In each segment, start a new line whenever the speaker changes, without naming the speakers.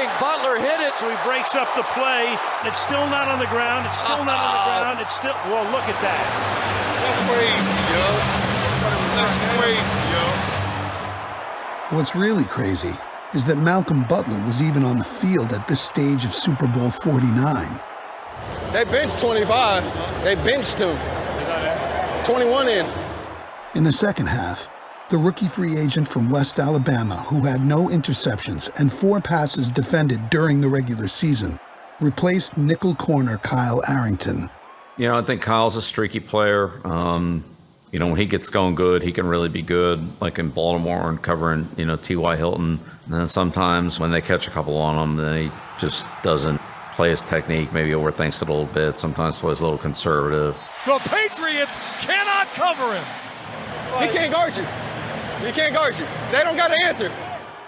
coming. Butler hit it.
So he breaks up the play. It's still not on the ground. It's still not on the ground. It's still, well, look at that.
That's crazy, yo. That's crazy, yo.
What's really crazy is that Malcolm Butler was even on the field at this stage of Super Bowl 49.
They benched 25. They benched 2. 21 in.
In the second half, the rookie free agent from West Alabama, who had no interceptions and 4 passes defended during the regular season, replaced nickel corner Kyle Arrington.
You know, I think Kyle's a streaky player. You know, when he gets going good, he can really be good, like in Baltimore and covering, you know, T.Y. Hilton. And then sometimes when they catch a couple on him, then he just doesn't play his technique, maybe overthinks it a little bit, sometimes plays a little conservative.
The Patriots cannot cover him.
He can't guard you. He can't guard you. They don't got an answer.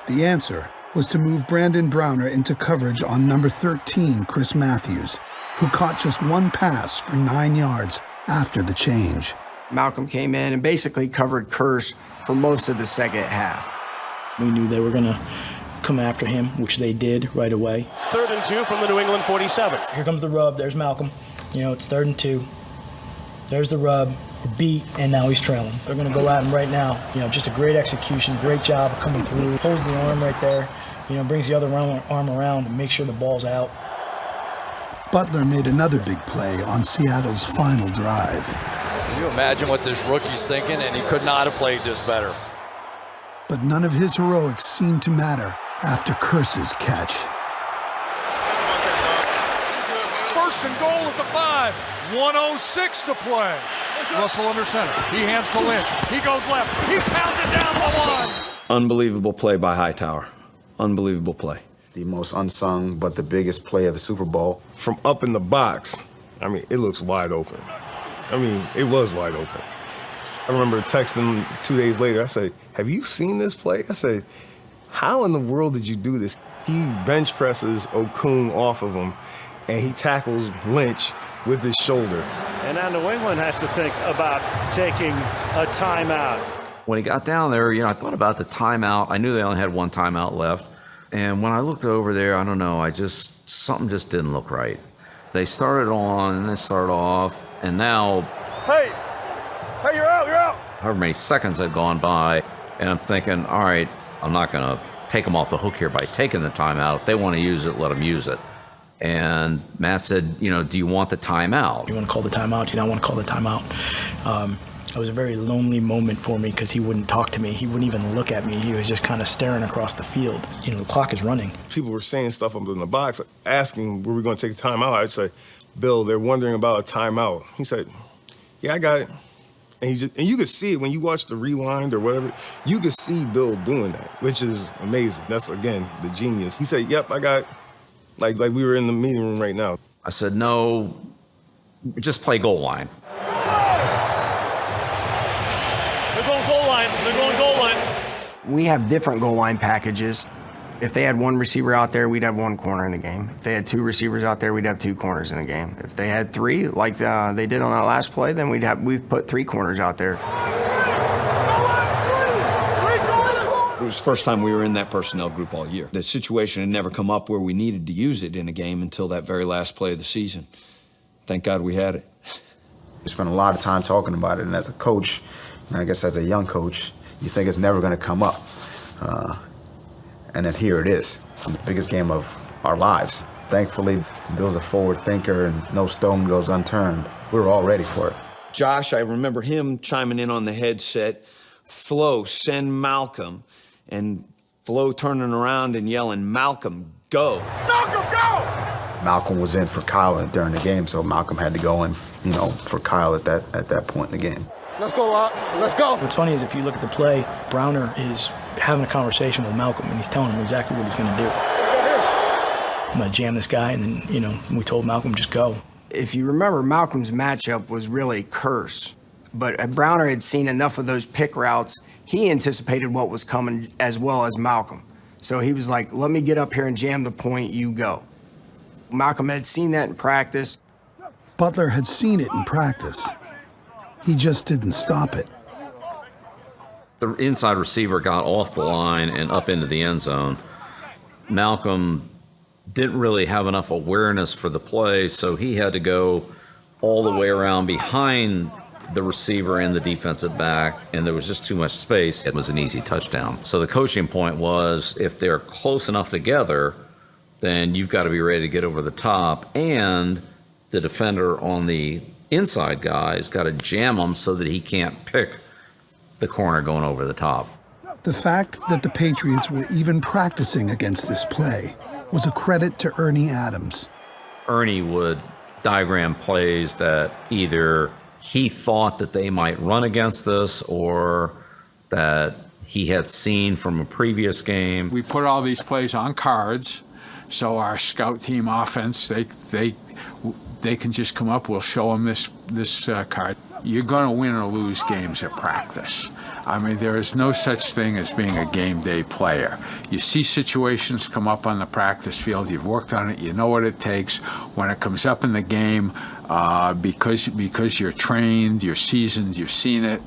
The answer was to move Brandon Browner into coverage on number 13, Chris Matthews, who caught just 1 pass for 9 yards after the change.
Malcolm came in and basically covered Kearse for most of the second half.
We knew they were going to come after him, which they did right away.
3rd and 2 from the New England 47.
Here comes the rub. There's Malcolm. You know, it's 3rd and 2. There's the rub. We're beat, and now he's trailing. They're going to go at him right now. You know, just a great execution, great job of coming through. Pulls the arm right there. You know, brings the other arm around and makes sure the ball's out.
Butler made another big play on Seattle's final drive.
Can you imagine what this rookie's thinking? And he could not have played this better.
But none of his heroics seemed to matter after Kearse's catch.
1st and goal at the 5. 1:06 to play. Russell under center. He hands to Lynch. He goes left. He pounds it down the line.
Unbelievable play by Hightower. Unbelievable play.
The most unsung but the biggest play of the Super Bowl.
From up in the box, I mean, it looks wide open. I mean, it was wide open. I remember texting 2 days later. I said, have you seen this play? I said, how in the world did you do this? He bench presses Okung off of him, and he tackles Lynch with his shoulder.
And now New England has to think about taking a timeout.
When he got down there, you know, I thought about the timeout. I knew they only had 1 timeout left. And when I looked over there, I don't know, something just didn't look right. They started on, and they started off, and now...
Hey, you're out.
However many seconds had gone by, and I'm thinking, all right, I'm not going to take them off the hook here by taking the timeout. If they want to use it, let them use it. And Matt said, you know, do you want the timeout?
You want to call the timeout? Do you not want to call the timeout? It was a very lonely moment for me because he wouldn't talk to me. He wouldn't even look at me. He was just kind of staring across the field. You know, the clock is running.
People were saying stuff up in the box, asking, were we going to take a timeout? I'd say, Bill, they're wondering about a timeout. He said, yeah, I got it. And you could see it when you watch the rewind or whatever. You could see Bill doing that, which is amazing. That's, again, the genius. He said, yep, I got it. Like we were in the meeting room right now.
I said, no, just play goal line.
They're going goal line. They're going goal line.
We have different goal line packages. If they had 1 receiver out there, we'd have 1 corner in the game. If they had 2 receivers out there, we'd have 2 corners in the game. If they had 3, like they did on that last play, then we've put 3 corners out there.
It was the first time we were in that personnel group all year. The situation had never come up where we needed to use it in a game until that very last play of the season. Thank God we had it.
We spent a lot of time talking about it, and as a coach, and I guess as a young coach, you think it's never going to come up. And then here it is, the biggest game of our lives. Thankfully, Bill's a forward thinker, and no stone goes unturned. We were all ready for it.
Josh, I remember him chiming in on the headset, Flo, send Malcolm, and Flo turning around and yelling, Malcolm, go.
Malcolm, go!
Malcolm was in for Kyle during the game, so Malcolm had to go in, you know, for Kyle at that point in the game.
Let's go, Locke. Let's go.
What's funny is if you look at the play, Browner is having a conversation with Malcolm, and he's telling him exactly what he's going to do. I'm going to jam this guy, and then, you know, we told Malcolm, just go.
If you remember, Malcolm's matchup was really Kearse. But Browner had seen enough of those pick routes. He anticipated what was coming as well as Malcolm. So he was like, let me get up here and jam the point, you go. Malcolm had seen that in practice.
Butler had seen it in practice. He just didn't stop it.
The inside receiver got off the line and up into the end zone. Malcolm didn't really have enough awareness for the play, so he had to go all the way around behind the receiver and the defensive back, and there was just too much space. It was an easy touchdown. So the coaching point was, if they're close enough together, then you've got to be ready to get over the top, and the defender on the inside guy's got to jam him so that he can't pick the corner going over the top.
The fact that the Patriots were even practicing against this play was a credit to Ernie Adams.
Ernie would diagram plays that either he thought that they might run against this or that he had seen from a previous game.
We put all these plays on cards, so our scout team offense, they can just come up, we'll show them this card. You're going to win or lose games at practice. I mean, there is no such thing as being a game day player. You see situations come up on the practice field, you've worked on it, you know what it takes. When it comes up in the game, because you're trained, you're seasoned, you've seen it,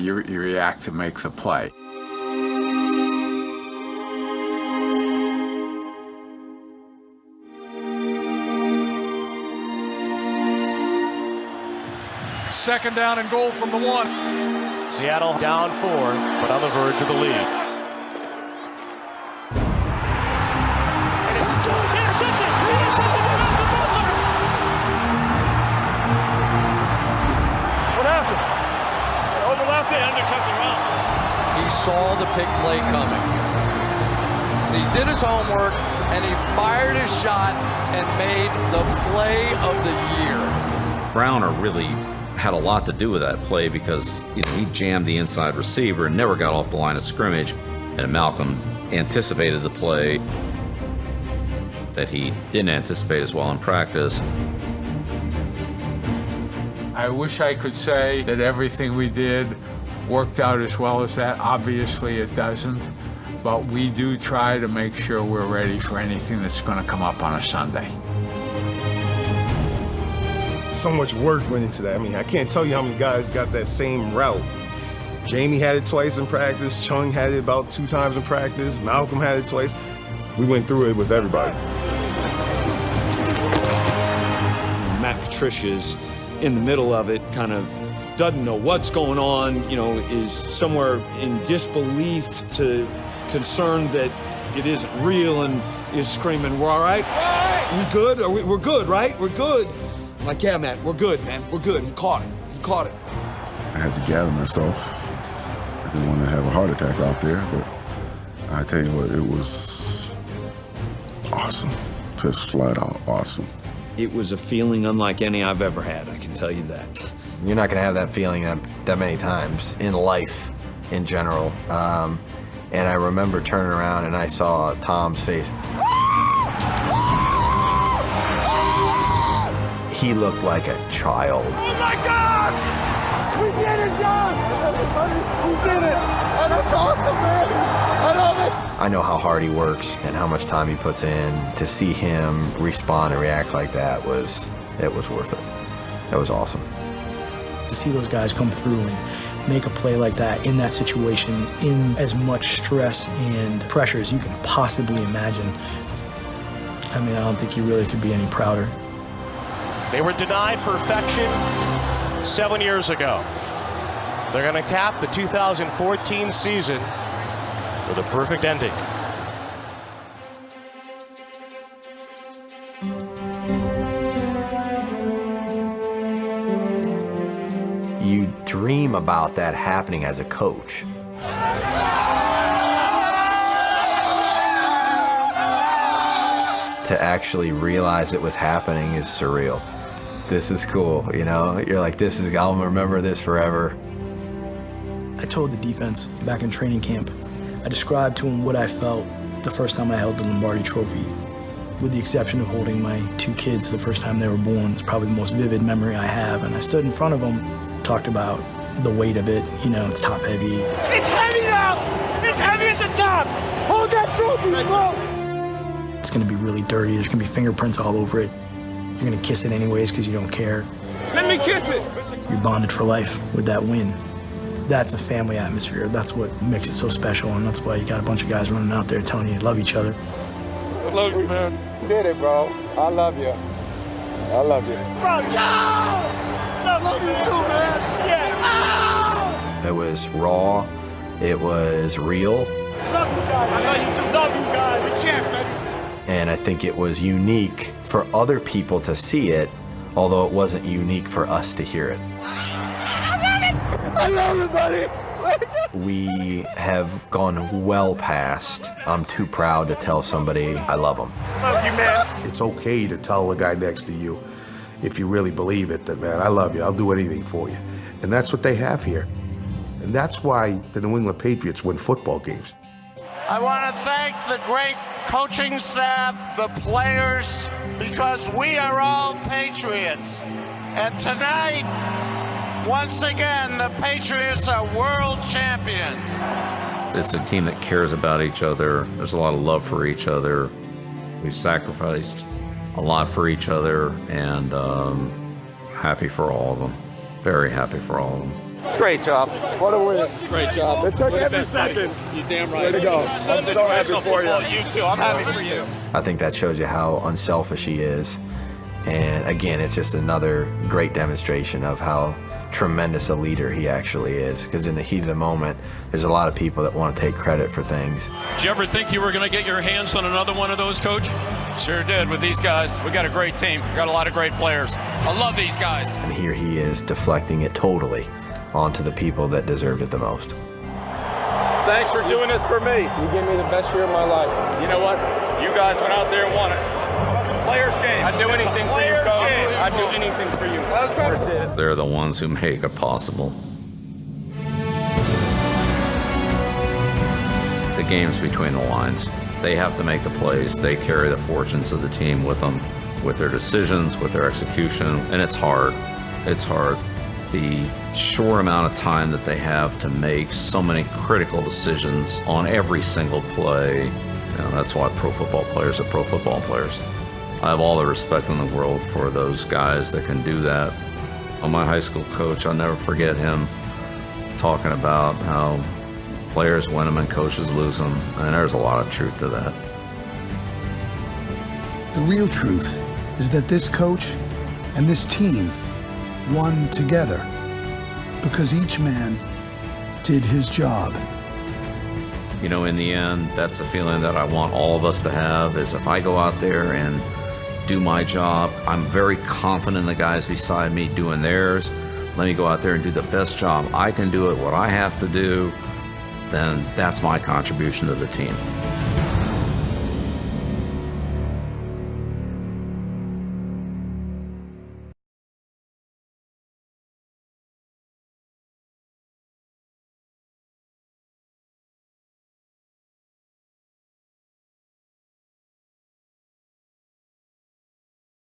you react to make the play.
Second down and goal from the 1.
Seattle down 4, but on the verge of the lead.
And it's intercepted! Intercepted by Malcolm Butler! What happened? Overlapped it, undercut the route.
He saw the pick play coming. He did his homework, and he fired his shot and made the play of the year.
Browner really had a lot to do with that play because he jammed the inside receiver and never got off the line of scrimmage, and Malcolm anticipated the play that he didn't anticipate as well in practice.
I wish I could say that everything we did worked out as well as that. Obviously it doesn't, but we do try to make sure we're ready for anything that's going to come up on a Sunday.
So much work went into that. I mean, I can't tell you how many guys got that same route. Jamie had it twice in practice. Chung had it about 2 times in practice. Malcolm had it twice. We went through it with everybody.
Matt Patricia's in the middle of it, kind of doesn't know what's going on, is somewhere in disbelief to concerned that it isn't real and is screaming, "We're all right? We good? We're good, right? We're good." I'm like, "Yeah, Matt, we're good, man. We're good." He caught it. He caught it.
I had to gather myself. I didn't want to have a heart attack out there, but I tell you what, it was awesome. Just flat out awesome.
It was a feeling unlike any I've ever had, I can tell you that.
You're not going to have that feeling that many times in life in general. And I remember turning around and I saw Tom's face. He looked like a child.
Oh my God! We did it, John! We did it! Oh, that's awesome, man! I love it!
I know how hard he works and how much time he puts in. To see him respond and react like that was worth it. That was awesome.
To see those guys come through and make a play like that in that situation, in as much stress and pressure as you can possibly imagine, I mean, I don't think you really could be any prouder.
They were denied perfection 7 years ago. They're going to cap the 2014 season with a perfect ending.
You dream about that happening as a coach. To actually realize it was happening is surreal. This is cool, You're like, I'll remember this forever.
I told the defense back in training camp, I described to them what I felt the first time I held the Lombardi Trophy. With the exception of holding my 2 kids the first time they were born, it's probably the most vivid memory I have. And I stood in front of them, talked about the weight of it, it's top heavy.
It's heavy now! It's heavy at the top! Hold that trophy, bro!
It's gonna be really dirty, there's gonna be fingerprints all over it. You're gonna kiss it anyways because you don't care.
Let me kiss it!
You're bonded for life with that win. That's a family atmosphere. That's what makes it so special, and that's why you got a bunch of guys running out there telling you to love each other.
love you, man.
We did it, bro. I love you. I love you. Bro, I love you too, man. Yeah.
It was raw. It was real.
Love you guys. I love you too. Love you guys. The champs, baby.
And I think it was unique for other people to see it, although it wasn't unique for us to hear it.
I love it, buddy.
We have gone well past, I'm too proud to tell somebody I love them.
Love you, man.
It's okay to tell the guy next to you, if you really believe it, that, man, I love you, I'll do anything for you. And that's what they have here. And that's why the New England Patriots win football games.
I want to thank the great coaching staff, the players, because we are all Patriots. And tonight, once again, the Patriots are world champions.
It's a team that cares about each other. There's a lot of love for each other. We've sacrificed a lot for each other, and happy for all of them. Very happy for all of them.
Great job. What a win.
Great job.
It took every second.
You damn right.
Way to go. I'm so happy for you.
You too. I'm happy for you.
I think that shows you how unselfish he is. And again, it's just another great demonstration of how tremendous a leader he actually is. Because in the heat of the moment, there's a lot of people that want to take credit for things.
Did you ever think you were going to get your hands on another one of those, Coach? Sure did with these guys. We got a great team. We got a lot of great players. I love these guys.
And here he is deflecting it totally onto the people that deserved it the most.
Thanks for doing this for me. You gave me the best year of my life. You know what? You guys went out there and won it. It's a player's game. I'd do anything for you, Coach. I'd do anything for you. That's it.
They're the ones who make it possible. The game's between the lines. They have to make the plays. They carry the fortunes of the team with them, with their decisions, with their execution, and it's hard. It's hard. The short amount of time that they have to make so many critical decisions on every single play, that's why pro football players are pro football players. I have all the respect in the world for those guys that can do that. My high school coach, I'll never forget him talking about how players win them and coaches lose them, and there's a lot of truth to that.
The real truth is that this coach and this team won together because each man did his job.
In the end, that's the feeling that I want all of us to have, is if I go out there and do my job, I'm very confident in the guys beside me doing theirs. Let me go out there and do the best job I can do it, what I have to do, then that's my contribution to the team.